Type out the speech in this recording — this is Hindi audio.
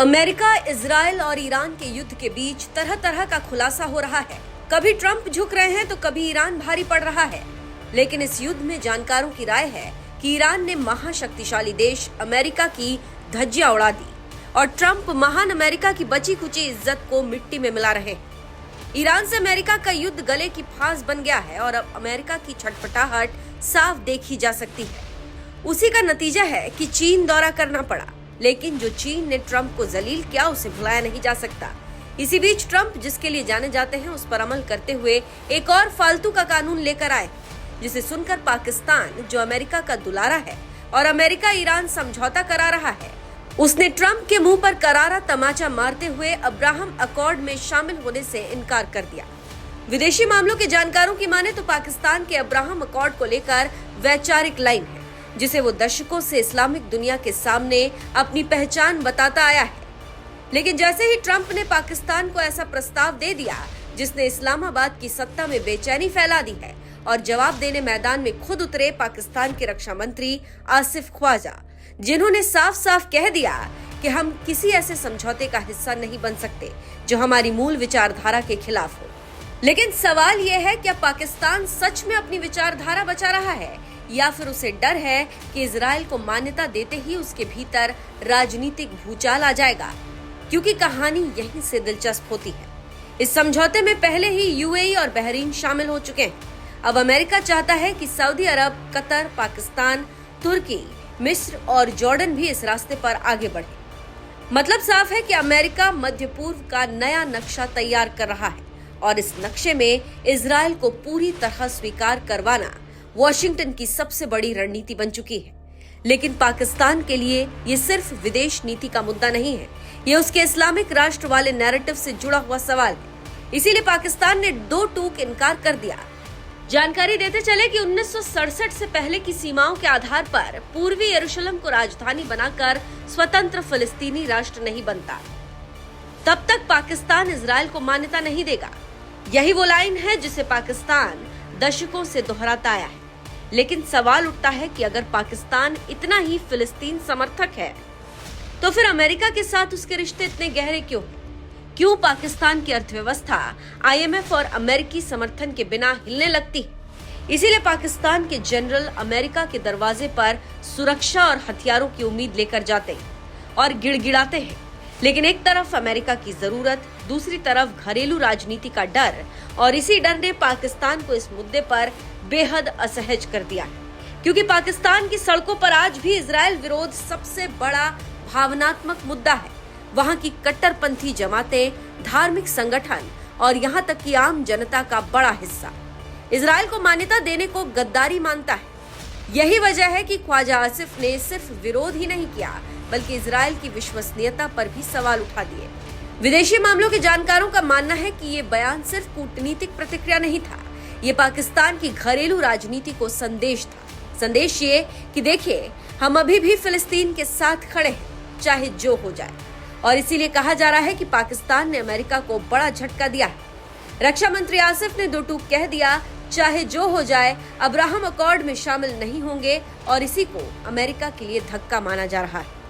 अमेरिका, इजराइल और ईरान के युद्ध के बीच तरह तरह का खुलासा हो रहा है। कभी ट्रंप झुक रहे हैं तो कभी ईरान भारी पड़ रहा है। लेकिन इस युद्ध में जानकारों की राय है कि ईरान ने महाशक्तिशाली देश अमेरिका की धज्जियां उड़ा दी और ट्रंप महान अमेरिका की बची खुची इज्जत को मिट्टी में मिला रहे हैं। ईरान से अमेरिका का युद्ध गले की फांस बन गया है और अब अमेरिका की छटपटाहट साफ देखी जा सकती है। उसी का नतीजा है कि चीन दौरा करना पड़ा, लेकिन जो चीन ने ट्रंप को जलील किया उसे भुलाया नहीं जा सकता। इसी बीच ट्रंप, जिसके लिए जाने जाते हैं, उस पर अमल करते हुए एक और फालतू का कानून लेकर आए, जिसे सुनकर पाकिस्तान, जो अमेरिका का दुलारा है और अमेरिका ईरान समझौता करा रहा है, उसने ट्रंप के मुंह पर करारा तमाचा मारते हुए अब्राहम अकॉर्ड में शामिल होने से इनकार कर दिया। विदेशी मामलों के जानकारों की माने तो पाकिस्तान के अब्राहम अकॉर्ड को लेकर वैचारिक लाइन है, जिसे वो दशकों से इस्लामिक दुनिया के सामने अपनी पहचान बताता आया है। लेकिन जैसे ही ट्रंप ने पाकिस्तान को ऐसा प्रस्ताव दे दिया जिसने इस्लामाबाद की सत्ता में बेचैनी फैला दी है, और जवाब देने मैदान में खुद उतरे पाकिस्तान के रक्षा मंत्री आसिफ ख्वाजा, जिन्होंने साफ साफ कह दिया कि हम किसी ऐसे समझौते का हिस्सा नहीं बन सकते जो हमारी मूल विचारधारा के खिलाफ हो। लेकिन सवाल यह है, क्या पाकिस्तान सच में अपनी विचारधारा बचा रहा है, या फिर उसे डर है कि इजराइल को मान्यता देते ही उसके भीतर राजनीतिक भूचाल आ जाएगा? क्योंकि कहानी यहीं से दिलचस्प होती है। इस समझौते में पहले ही यूएई और बहरीन शामिल हो चुके हैं। अब अमेरिका चाहता है कि सऊदी अरब, कतर, पाकिस्तान, तुर्की, मिस्र और जॉर्डन भी इस रास्ते पर आगे बढ़े। मतलब साफ है कि अमेरिका मध्य पूर्व का नया नक्शा तैयार कर रहा है और इस नक्शे में इजराइल को पूरी तरह स्वीकार करवाना वॉशिंगटन की सबसे बड़ी रणनीति बन चुकी है। लेकिन पाकिस्तान के लिए ये सिर्फ विदेश नीति का मुद्दा नहीं है, ये उसके इस्लामिक राष्ट्र वाले नैरेटिव से जुड़ा हुआ सवाल है। इसीलिए पाकिस्तान ने दो टूक इनकार कर दिया। जानकारी देते चले कि 1967 से पहले की सीमाओं के आधार पर पूर्वी यरूशलेम को राजधानी बनाकर स्वतंत्र फिलिस्तीनी राष्ट्र नहीं बनता, तब तक पाकिस्तान इजराइल को मान्यता नहीं देगा। यही वो लाइन है जिसे पाकिस्तान दशकों से दोहराता आया है। लेकिन सवाल उठता है कि अगर पाकिस्तान इतना ही फिलिस्तीन समर्थक है, तो फिर अमेरिका के साथ उसके रिश्ते इतने गहरे क्यों? क्यों पाकिस्तान की अर्थव्यवस्था आईएमएफ और अमेरिकी समर्थन के बिना हिलने लगती? इसीलिए पाकिस्तान के जनरल अमेरिका के दरवाजे पर सुरक्षा और हथियारों की उम्मीद लेकर जाते हैं और गिड़गिड़ाते हैं। लेकिन एक तरफ अमेरिका की जरूरत, दूसरी तरफ घरेलू राजनीति का डर, और इसी डर ने पाकिस्तान को इस मुद्दे पर बेहद असहज कर दिया है। क्योंकि पाकिस्तान की सड़कों पर आज भी इजराइल विरोध सबसे बड़ा भावनात्मक मुद्दा है। वहां की कट्टरपंथी जमातें, धार्मिक संगठन और यहां तक कि आम जनता का बड़ा हिस्सा इजराइल को मान्यता देने को गद्दारी मानता है। यही वजह है कि ख्वाजा आसिफ ने सिर्फ विरोध ही नहीं किया, बल्कि इजराइल की विश्वसनीयता पर भी सवाल उठा दिए। विदेशी मामलों के जानकारों का मानना है कि ये बयान सिर्फ कूटनीतिक प्रतिक्रिया नहीं था, ये पाकिस्तान की घरेलू राजनीति को संदेश था। संदेश ये कि देखिए, हम अभी भी फिलिस्तीन के साथ खड़े हैं, चाहे जो हो जाए। और इसीलिए कहा जा रहा है कि पाकिस्तान ने अमेरिका को बड़ा झटका दिया है। रक्षा मंत्री आसिफ ने दो टूक कह दिया, चाहे जो हो जाए, अब्राहम अकॉर्ड में शामिल नहीं होंगे, और इसी को अमेरिका के लिए धक्का माना जा रहा है।